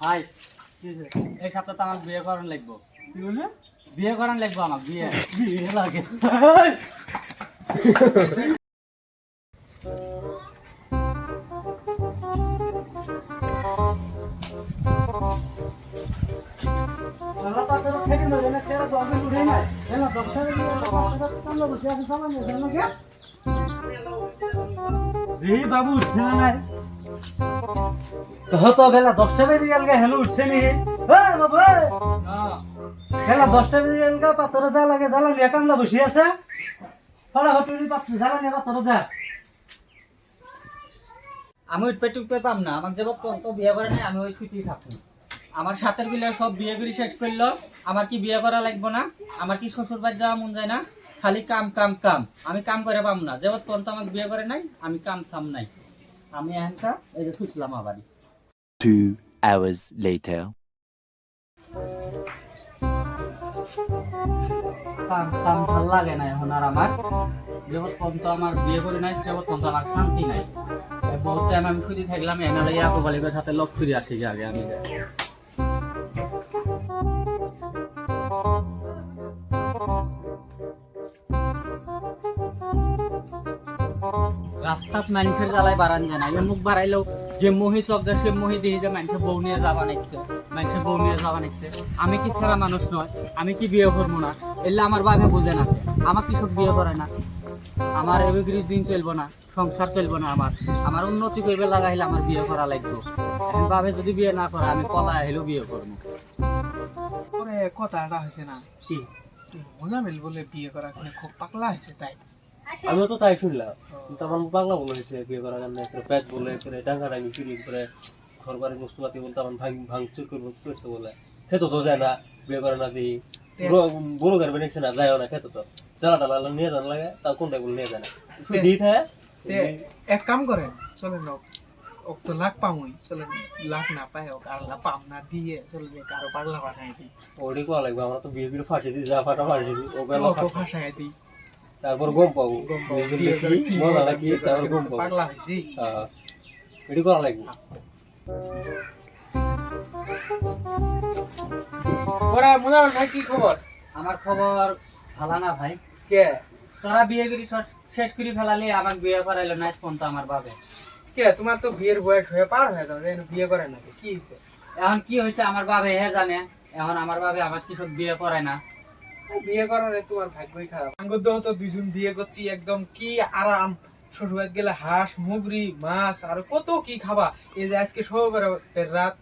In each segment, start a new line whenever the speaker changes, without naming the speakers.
High এই সপ্তাহে আমার বিয়ে করান লাগবো। কি বলে? বিয়ে করান লাগবো আমার বিয়ে বিয়ে লাগে। বাবু উঠছে না নাই তো বেলা 10টা বেজে গেল হেলো উঠছে নি বাবু বেলা 10টা বেজে গেল পাথরে যা লাগে জ্বালা নিয়ে কামলা বসে আছে ফটাফট পাত্র জ্বালা নিয়ে পাথরে যা। আমি উঠতে টুকতে পাম না, আমার যেবার পর্যন্ত বিয়ে করে নাই আমি ওই ছুটি থাকবো। আমার সাথের বিলে সব বিয়ে করে শেষ করলো, আমার কি বিয়ে করা লাগবো না? আমার কি শ্বশুর বাড়ি যাওয়া মন যায় না? খালি কাম কাম কাম, আমি কাম করে পাম না। যেবার পর্যন্ত আমাকে বিয়ে করে নাই আমি কাম সাম নাই। আমি এখানটা এই যে খুঁজলাম আবারই।
2 hours later.
কাম কাম ভাল লাগে না এখন আর আমার। যেবার পর্যন্ত আমার বিয়ে করে নাই সেবার পর্যন্ত আমার শান্তি নাই। বহুত টাইম আমি খুঁজে থাকলাম এনালে ইয়াকো বালিকের সাথে লোক ফিরে আসি আগে আমি। রাস্তাত মানুষের জ্বালায় বাড়ান যায় না, মুখ বাড়াইলেও যে মহি চক্র সে মহি দিয়ে যে মানুষের বউ নিয়ে যাবা নিচ্ছে, মানুষের বউ নিয়ে যাবা নিচ্ছে। আমি কি ছেড়া মানুষ নয়? আমি কি বিয়ে করবো না? এলে আমার বাবা বুঝে না, আমার কি সব বিয়ে করে না? আমার এবিগ্রির দিন চলবো না, সংসার চলবো না। আমার উন্নতি করবে লাগাইলে আমার বিয়ে করা লাগবে। এখন ভাবে যদি বিয়ে না করে আমি পলা হলেও বিয়ে করবো।
ওরে কথাটা হয়েছে না
কি
মোজামিল বলে বিয়ে করা খুব পাগলা হয়েছে তাই।
আমিও তো তাই শুনলাম, কিন্তু আমার পাগলা বলে হয়েছে বিয়ে করার জন্য। পেট বলে করে টাকা টাঙ্গি চুরি করে ঘর বাড়ি বস্তুপাতি বলতে আমার ভাঙচুর করবো করছে বলে খেতো তো যায় না, বিয়ে করে না দিই বড় গাড়ি নিচ্ছে না, যায়ও না খেতো তো জ্বালা টালা নিয়ে যান লাগে, তাও কোনটা গুলো নিয়ে যায় না শুধু দিই থাকে।
এক কাম করেন চলেন ওক তো লাখ পামই, চলেন লাখ না পাই হোক আর পাম না দিয়ে চলেন কারো পাগলা বানাই দিই।
ওটাই করা লাগবে, আমরা তো বিয়ে করে ফাটিয়েছি, যা ফাটা ফাটিয়েছি
ওকে ফাঁসাই দিই,
তারপর গম পাবো
বিয়ে করে কি
মজা নাকি, তারপর গম পাবো।
পাগলা হয়েছি।
এটি করা লাগবে।
ওরা মোজামিল ভাই কি খবর?
আমার খবর ভালো না ভাই।
কে
তোরা বিয়ে করি শেষ করে ফেলালি, আমাকে বিয়ে করাইলো না পর্যন্ত আমার বাবে।
কে তোমার তো বিয়ের বয়স হয়ে পার হয়ে যাও, বিয়ে করে নাকি কি হয়েছে?
এখন কি হয়েছে আমার বাবে হে জানে। এখন আমার বাবে আমার কি সব বিয়ে করে না।
বিয়ে করার তোমার ভাগ্যই খারাপ। আঙ্গুর দেহ তো দুজন বিয়ে করছি, একদম কি আরাম। শ্বশুরবাড়ি গেলে হাঁস মুগরি মাছ আর কত কি খাবা। এই যে আজকে সবের রাত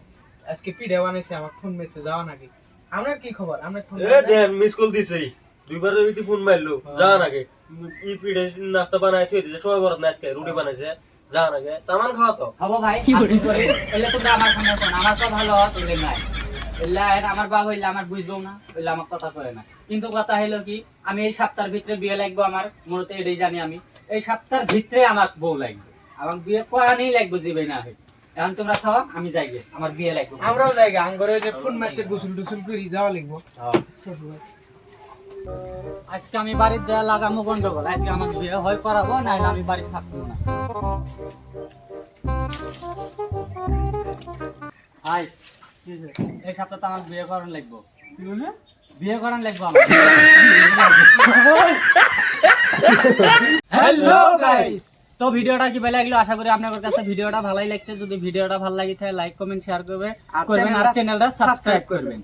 আজকে পিঠে বানাইছে, আমার ফোন মেছে যাওয়া নাকি। আপনার কি খবর? আপনার ফোন
মিস কল দিছে দুইবার যদি ফোন মারলো যা নাকি ই পিঠে নাস্তা বানাই থই দিছে, সবাই বড় না আজকে রুটি বানাইছে যা নাকি তামান খাওয়া তো
হবো ভাই। কি করে এলে তোমরা আমার সামনে কোন আমার তো ভালো হলে নাই। এলে আমার বাবা হইলে আমার বুঝবো না, হইলে আমার কথা কয় না। কিন্তু কথা হইলো কি, আমি এই সপ্তাহের ভিতরে বিয়ে লাগবো। আমার মূলত এটাই জানি আমি, এই সপ্তাহের ভিতরে আমার বউ লাগবে। আমার বিয়ে করানোই লাগবে জীবে না হয়। এখন তোমরা খাওয়া আমি যাই গে, আমার বিয়ে লাগবে।
আমরাও জায়গা আঙ্গরে যে ফোন মারছে গোসল টুসল করি যাওয়া লাগবো।
আজকে আমি বাড়ির যা লাগামো গন্ডগোল, আজকে আমার বিয়ে হয় করাবো, না আমি বাড়ি থাকবো না। হাই এই সপ্তাহে আমার বিয়ে করান লাগবো। কি বলে? বিয়ে করান লাগবো আমার। হ্যালো গাইস, তো ভিডিওটা কি ভালো লাগলো? আশা করি আপনাদের কাছে ভিডিওটা ভালোই লাগছে। যদি ভিডিওটা ভালো লাগে তাহলে লাইক কমেন্ট শেয়ার করবেন আর চ্যানেলটা সাবস্ক্রাইব করবেন।